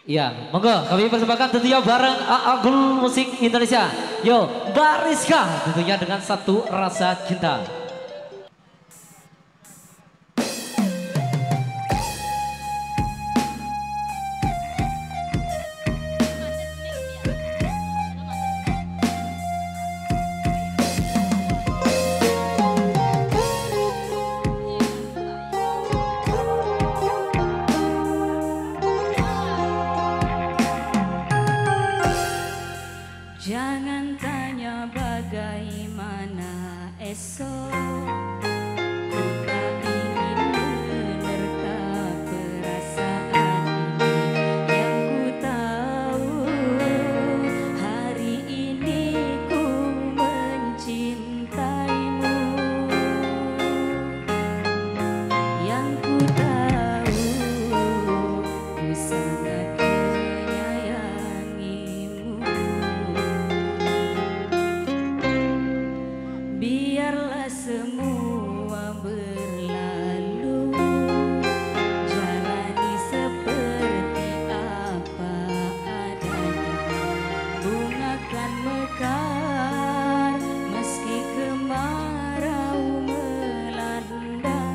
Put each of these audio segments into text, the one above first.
Iya, monggo kami persembahkan tentunya bareng Agul Musik Indonesia. Yo, Dariska tentunya dengan Satu Rasa Cinta. Jangan tanya bagaimana esok, ku tak ingin menerka perasaan ini. Yang ku tahu hari ini ku mencintaimu. Yang ku tahu ku sangat menyayangimu. Biarlah semua berlalu, jalani seperti apa adanya. Bunga kan mekar meski kemarau melanda.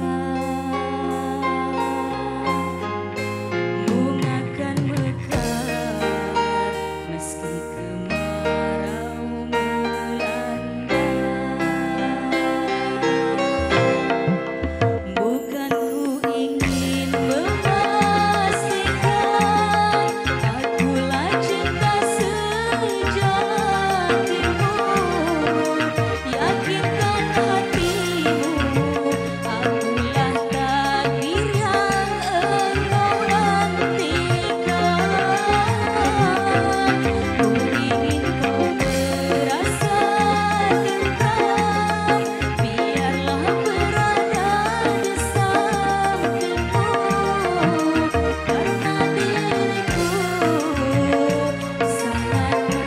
Bunga kan mekar meski kemarau melanda. Bukan ku ingin memastikan akulah cinta sejatimu. Yakinkan hatimu, akulah takdir yang engkau nantikan. Ku ingin kau merasa tentram, biarlah berada di sampingmu, karena diriku sangat ku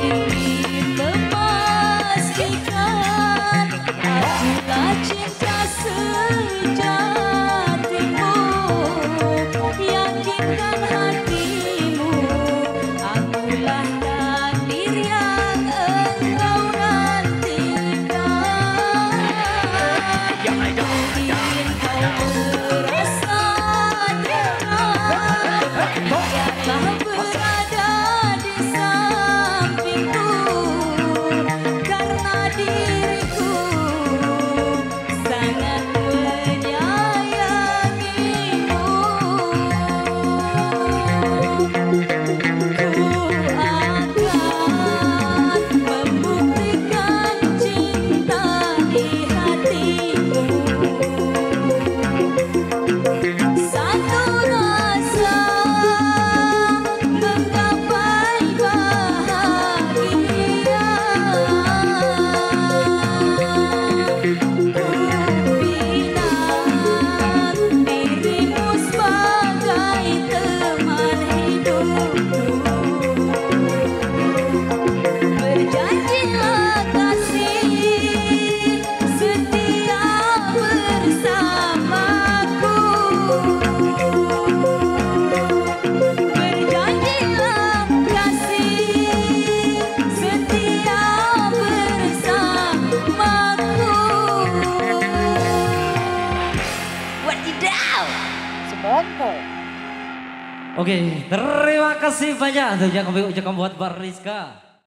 ingin memastikan diriku sangat menyayangimu. Ku akan membuktikan cinta di hatimu. Satu rasa menggapai bahagia. Ku bina dirimu sebagai teman hidupku. Berjanjilah kasih setia bersamaku. Berjanjilah kasih setia bersamaku. Wadidaw, semongko. Oke, terima kasih banyak untuk yang kami ucapkan buat Bar Rizka.